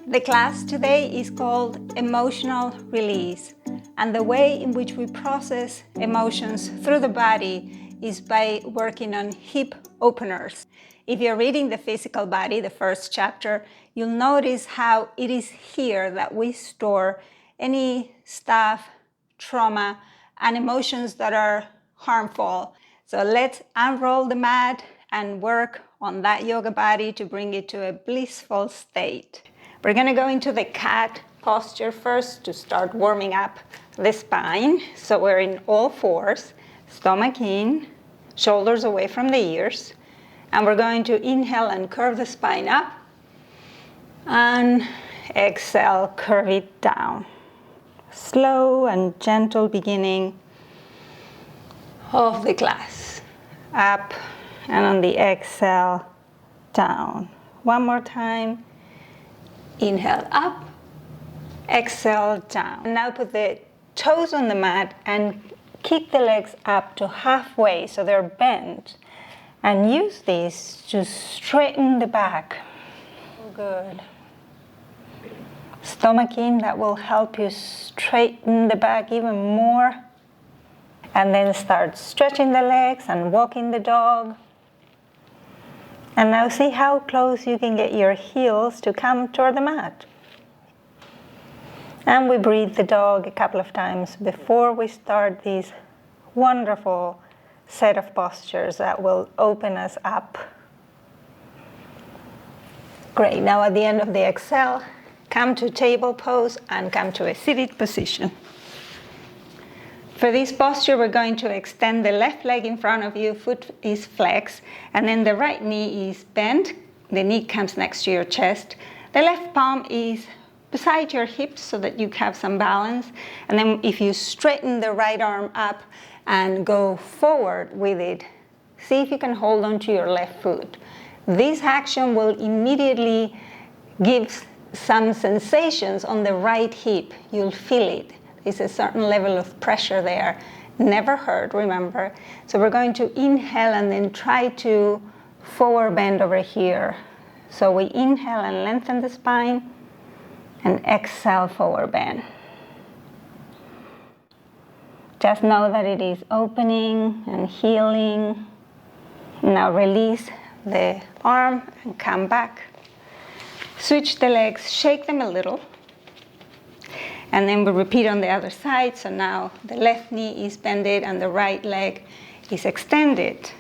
The class today is called Emotional Release, and the way in which we process emotions through the body is by working on hip openers. If you're reading the physical body, the first chapter, you'll notice how it is here that we store any stuff, trauma, and emotions that are harmful. So let's unroll the mat and work on that yoga body to bring it to a blissful state. We're going to go into the cat posture first to start warming up the spine. So we're in all fours, stomach in, shoulders away from the ears. And we're going to inhale and curve the spine up. And exhale, curve it down. Slow and gentle beginning of the class. Up, and on the exhale, down. One more time. Inhale up, exhale down. And now put the toes on the mat and kick the legs up to halfway so they're bent. And use this to straighten the back. Good. Stomach in, that will help you straighten the back even more. And then start stretching the legs and walking the dog. And now see how close you can get your heels to come toward the mat. And we breathe the dog a couple of times before we start this wonderful set of postures that will open us up. Great, now at the end of the exhale, come to table pose and come to a seated position. For this posture, we're going to extend the left leg in front of you, foot is flexed, and then the right knee is bent. The knee comes next to your chest. The left palm is beside your hips so that you have some balance. And then if you straighten the right arm up and go forward with it, see if you can hold on to your left foot. This action will immediately give some sensations on the right hip. You'll feel it. There's a certain level of pressure there. Never hurt, remember. So we're going to inhale and then try to forward bend over here. So we inhale and lengthen the spine and exhale, forward bend. Just know that it is opening and healing. Now release the arm and come back. Switch the legs, shake them a little. And then we repeat on the other side. So now the left knee is bended and the right leg is extended.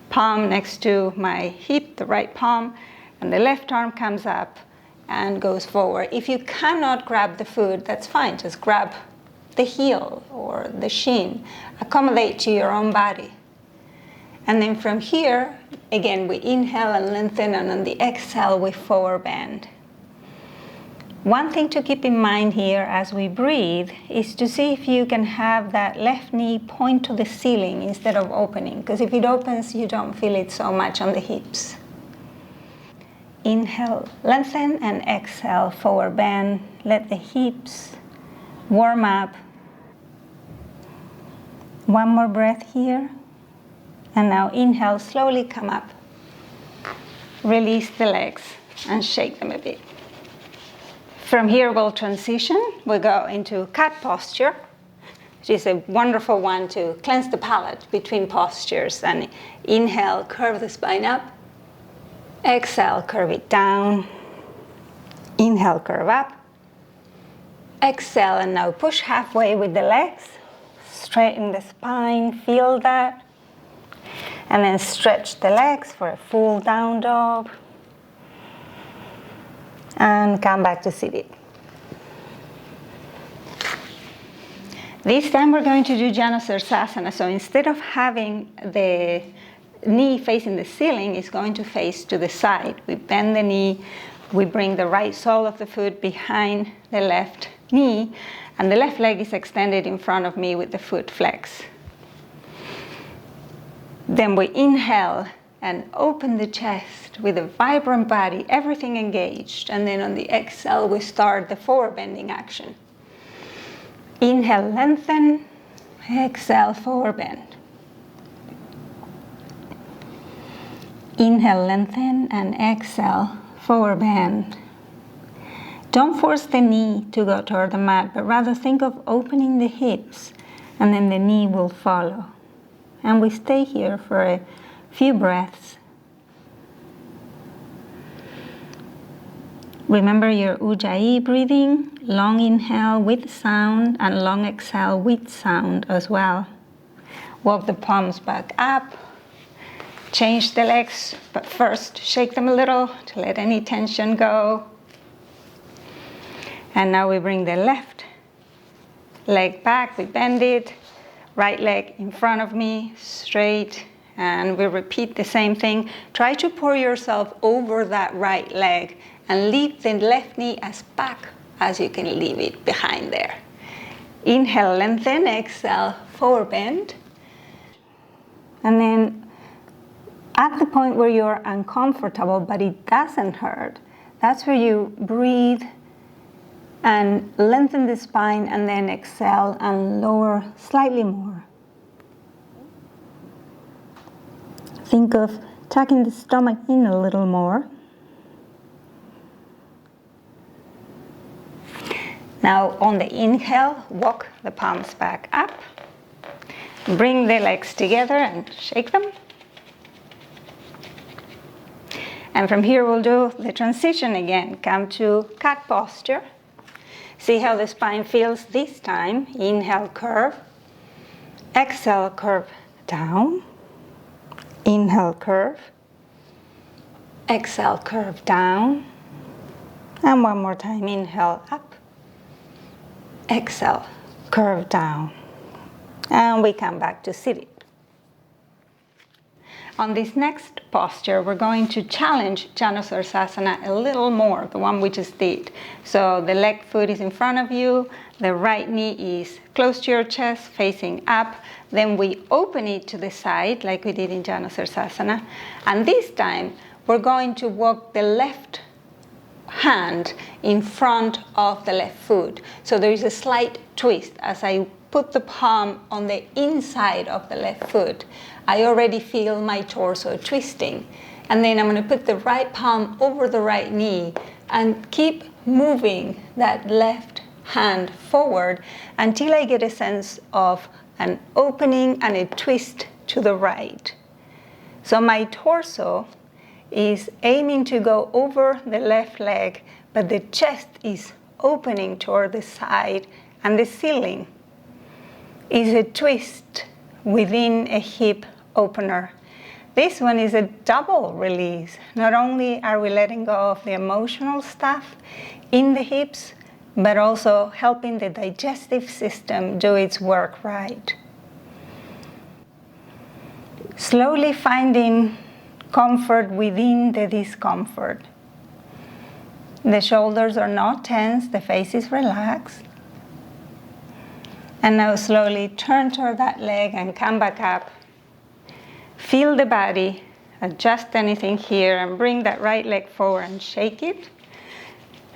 Palm next to my hip, the right palm, and the left arm comes up and goes forward. If you cannot grab the foot, that's fine. Just grab the heel or the shin. Accommodate to your own body. And then from here, again, we inhale and lengthen, and on the exhale, we forward bend. One thing to keep in mind here as we breathe is to see if you can have that left knee point to the ceiling instead of opening, because if it opens, you don't feel it so much on the hips. Inhale, lengthen, and exhale, forward bend. Let the hips warm up. One more breath here. And now inhale, slowly come up. Release the legs and shake them a bit. From here, we'll transition. We'll go into cat posture, which is a wonderful one to cleanse the palate between postures. And inhale, curve the spine up. Exhale, curve it down. Inhale, curve up. Exhale, and now push halfway with the legs. Straighten the spine, feel that. And then stretch the legs for a full down dog. And come back to seated. This time we're going to do Janu Sirsasana. So instead of having the knee facing the ceiling, it's going to face to the side. We bend the knee, we bring the right sole of the foot behind the left knee, and the left leg is extended in front of me with the foot flex. Then we inhale and open the chest with a vibrant body, everything engaged. And then on the exhale, we start the forward bending action. Inhale, lengthen. Exhale, forward bend. Inhale, lengthen, and exhale, forward bend. Don't force the knee to go toward the mat, but rather think of opening the hips, and then the knee will follow. And we stay here for a few breaths. Remember your Ujjayi breathing, long inhale with sound and long exhale with sound as well. Walk the palms back up. Change the legs, but first shake them a little to let any tension go. And now we bring the left leg back, we bend it, right leg in front of me, straight, and we repeat the same thing. Try to pour yourself over that right leg and leave the left knee as back as you can leave it behind there. Inhale, lengthen, exhale, forward bend. And then at the point where you're uncomfortable, but it doesn't hurt, that's where you breathe and lengthen the spine, and then exhale and lower slightly more. Think of tucking the stomach in a little more. Now on the inhale, walk the palms back up. Bring the legs together and shake them. And from here we'll do the transition again. Come to cat posture. See how the spine feels this time. Inhale, curve. Exhale, curve down. Inhale, curve. Exhale, curve down. And one more time. Inhale, up. Exhale, curve down. And we come back to seated. On this next posture, we're going to challenge Janu Sirsasana a little more, the one we just did. So the left foot is in front of you, the right knee is close to your chest, facing up. Then we open it to the side, like we did in Janu Sirsasana. And this time, we're going to walk the left hand in front of the left foot. So there is a slight twist as I put the palm on the inside of the left foot. I already feel my torso twisting. And then I'm going to put the right palm over the right knee and keep moving that left hand forward until I get a sense of an opening and a twist to the right. So my torso is aiming to go over the left leg, but the chest is opening toward the side, and the ceiling is a twist within a hip opener. This one is a double release. Not only are we letting go of the emotional stuff in the hips, but also helping the digestive system do its work right. Slowly finding comfort within the discomfort. The shoulders are not tense, the face is relaxed. And now slowly turn toward that leg and come back up. Feel the body, adjust anything here, and bring that right leg forward and shake it.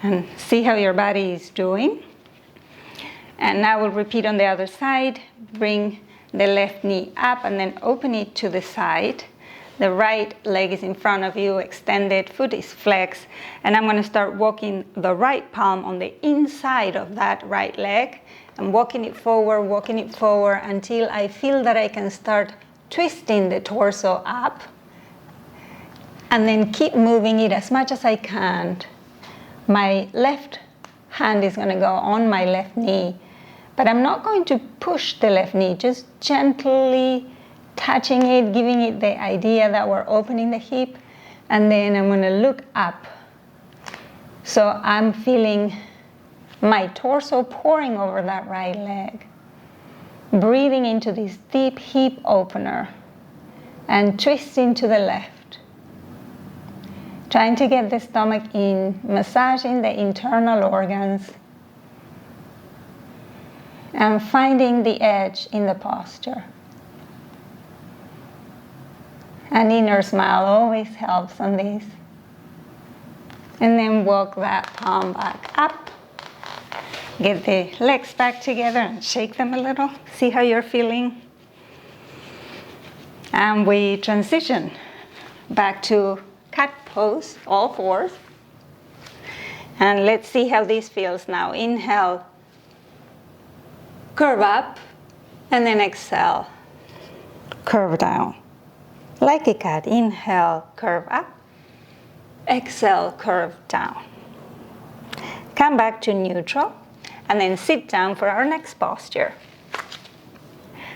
And see how your body is doing. And now we'll repeat on the other side. Bring the left knee up and then open it to the side. The right leg is in front of you, extended, foot is flexed. And I'm going to start walking the right palm on the inside of that right leg. I'm walking it forward until I feel that I can start twisting the torso up. And then keep moving it as much as I can. My left hand is going to go on my left knee. But I'm not going to push the left knee, just gently touching it, giving it the idea that we're opening the hip. And then I'm going to look up. So I'm feeling my torso pouring over that right leg. Breathing into this deep hip opener and twisting to the left. Trying to get the stomach in, massaging the internal organs. And finding the edge in the posture. An inner smile always helps on this. And then walk that palm back up. Get the legs back together and shake them a little. See how you're feeling. And we transition back to cat pose, all fours. And let's see how this feels now. Inhale, curve up, and then exhale, curve down. Like a cat. Inhale, curve up, exhale, curve down. Come back to neutral, and then sit down for our next posture.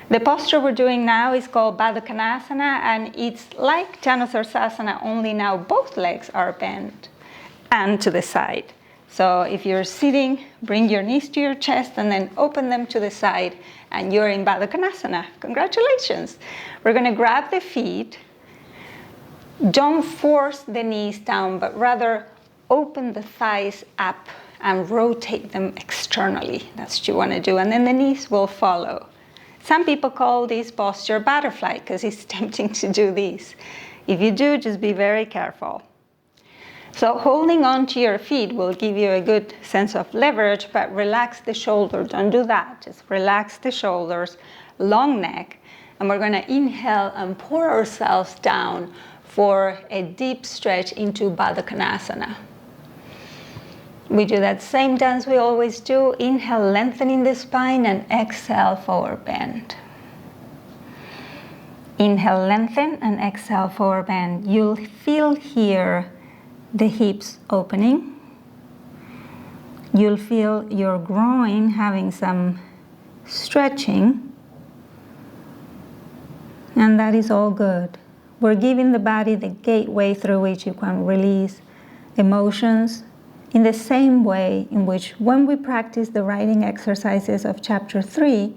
The posture we're doing now is called Badakanasana, and it's like Janu Sirsasana, only now both legs are bent and to the side. So if you're sitting, bring your knees to your chest and then open them to the side, and you're in Badakanasana. Congratulations. We're going to grab the feet. Don't force the knees down, but rather open the thighs up and rotate them externally. That's what you want to do, and then the knees will follow. Some people call this posture butterfly because it's tempting to do this. If you do, just be very careful. So holding on to your feet will give you a good sense of leverage, but relax the shoulders. Don't do that. Just relax the shoulders, long neck, and we're going to inhale and pour ourselves down for a deep stretch into Badakanasana. We do that same dance we always do. Inhale, lengthening the spine, and exhale, forward bend. Inhale, lengthen, and exhale, forward bend. You'll feel here the hips opening. You'll feel your groin having some stretching. And that is all good. We're giving the body the gateway through which you can release emotions, in the same way in which when we practice the writing exercises of chapter 3,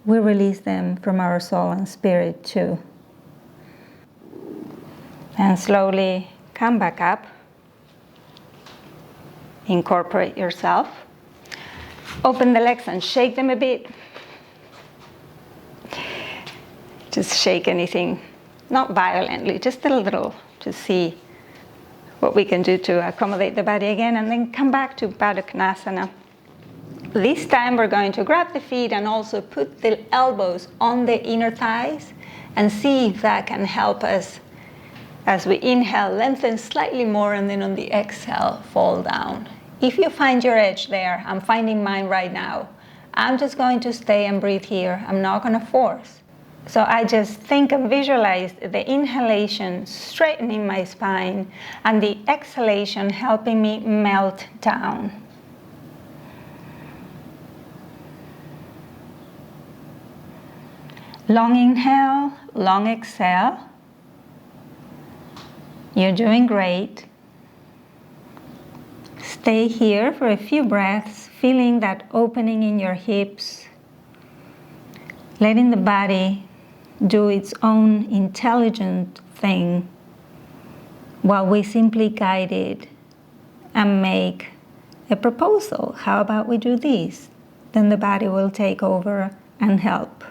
we release them from our soul and spirit too. And slowly come back up. Incorporate yourself. Open the legs and shake them a bit. Just shake anything, not violently, just a little, to see what we can do to accommodate the body again, and then come back to Badakanasana. This time we're going to grab the feet and also put the elbows on the inner thighs and see if that can help us as we inhale, lengthen slightly more, and then on the exhale, fall down. If you find your edge there, I'm finding mine right now. I'm just going to stay and breathe here. I'm not going to force. So I just think and visualize the inhalation straightening my spine and the exhalation helping me melt down. Long inhale, long exhale. You're doing great. Stay here for a few breaths, feeling that opening in your hips, letting the body do its own intelligent thing while we simply guide it and make a proposal. How about we do this? Then the body will take over and help.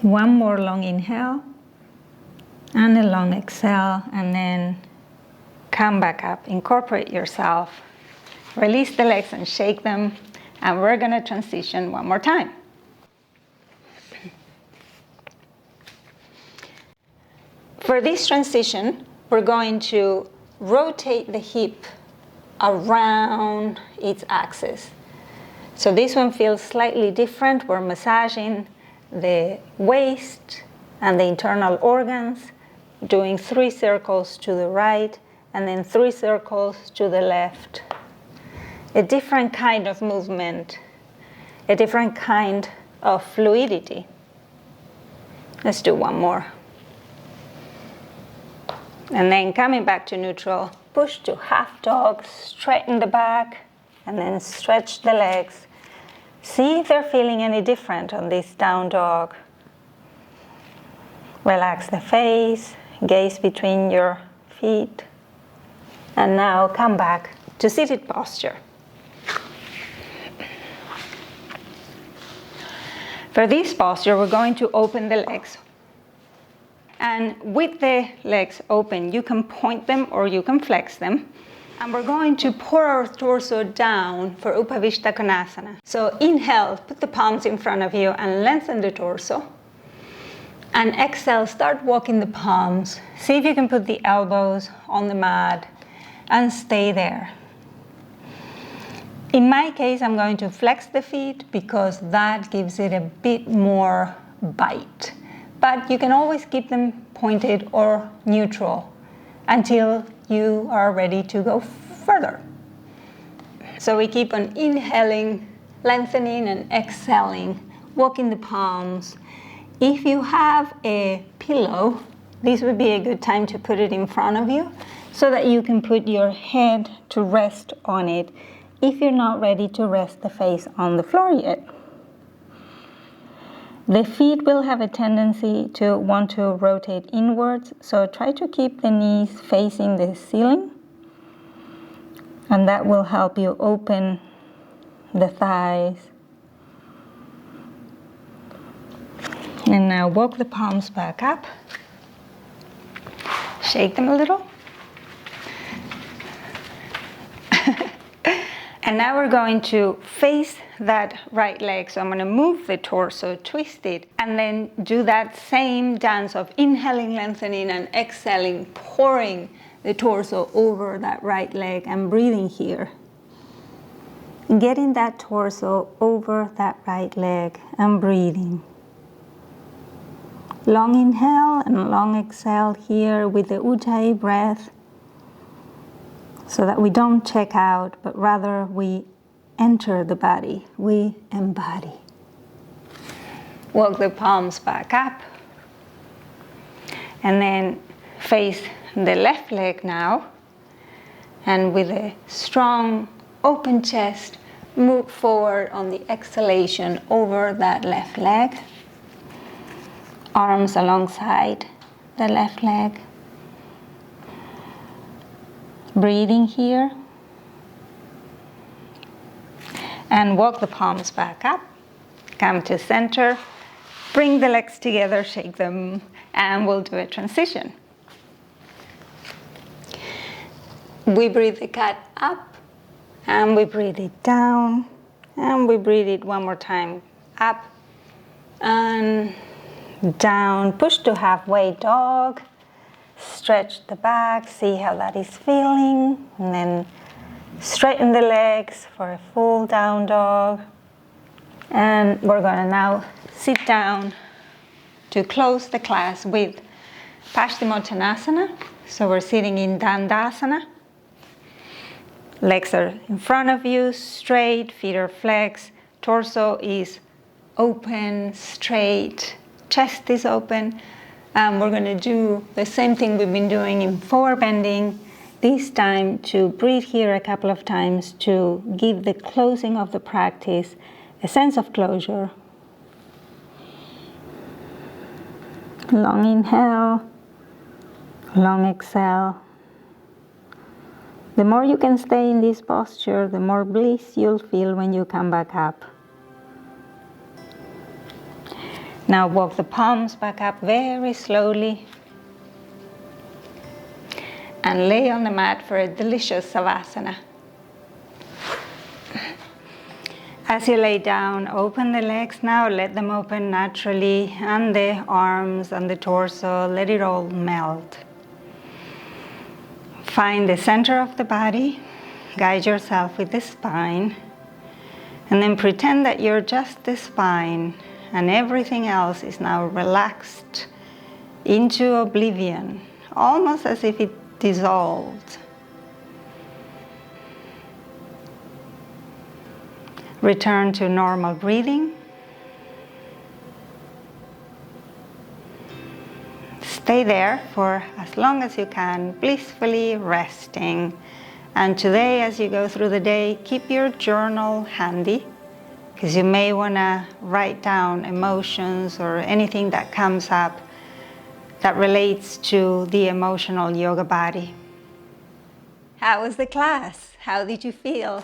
One more long inhale and a long exhale, and then come back up. Incorporate yourself. Release the legs and shake them, and we're going to transition one more time. For this transition, we're going to rotate the hip around its axis. So this one feels slightly different. We're massaging the waist and the internal organs, doing 3 circles to the right and then 3 circles to the left. A different kind of movement, a different kind of fluidity. Let's do one more. And then coming back to neutral, push to half dog, straighten the back, and then stretch the legs. See if they're feeling any different on this down dog. Relax the face, gaze between your feet, and now come back to seated posture. For this posture, we're going to open the legs. And with the legs open, you can point them or you can flex them. And we're going to pour our torso down for Upavishta Konasana. So inhale, put the palms in front of you and lengthen the torso. And exhale, start walking the palms. See if you can put the elbows on the mat and stay there. In my case, I'm going to flex the feet because that gives it a bit more bite. But you can always keep them pointed or neutral until you are ready to go further. So we keep on inhaling, lengthening, and exhaling, walking the palms. If you have a pillow, this would be a good time to put it in front of you so that you can put your head to rest on it if you're not ready to rest the face on the floor yet. The feet will have a tendency to want to rotate inwards, so try to keep the knees facing the ceiling, and that will help you open the thighs. And now walk the palms back up. Shake them a little. And now we're going to face that right leg. So I'm going to move the torso, twist it, and then do that same dance of inhaling, lengthening, and exhaling, pouring the torso over that right leg and breathing here. Getting that torso over that right leg and breathing. Long inhale and long exhale here with the Ujjayi breath, so that we don't check out, but rather we enter the body, we embody. Walk the palms back up, and then face the left leg now, and with a strong open chest, move forward on the exhalation over that left leg. Arms alongside the left leg. Breathing here. And walk the palms back up. Come to center. Bring the legs together, shake them, and we'll do a transition. We breathe the cat up, and we breathe it down, and we breathe it one more time. Up and down. Push to halfway dog. Stretch the back, see how that is feeling, and then straighten the legs for a full down dog. And we're going to now sit down to close the class with Paschimottanasana. So we're sitting in Dandasana. Legs are in front of you, straight, feet are flexed, torso is open, straight, chest is open. We're going to do the same thing we've been doing in forward bending, this time to breathe here a couple of times to give the closing of the practice a sense of closure. Long inhale, long exhale. The more you can stay in this posture, the more bliss you'll feel when you come back up. Now walk the palms back up very slowly and lay on the mat for a delicious Savasana. As you lay down, open the legs now, let them open naturally, and the arms and the torso, let it all melt. Find the center of the body, guide yourself with the spine, and then pretend that you're just the spine and everything else is now relaxed into oblivion, almost as if it dissolved. Return to normal breathing. Stay there for as long as you can, blissfully resting. And today, as you go through the day, keep your journal handy, because you may want to write down emotions or anything that comes up that relates to the emotional yoga body. How was the class? How did you feel?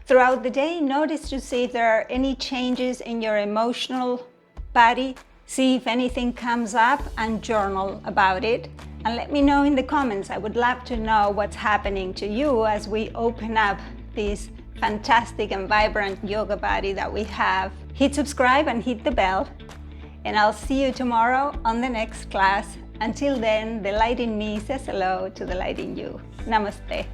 Throughout the day, notice to see if there are any changes in your emotional body. See if anything comes up and journal about it. And let me know in the comments. I would love to know what's happening to you as we open up this fantastic and vibrant yoga body that we have. Hit subscribe and hit the bell. And I'll see you tomorrow on the next class. Until then, the light in me says hello to the light in you. Namaste.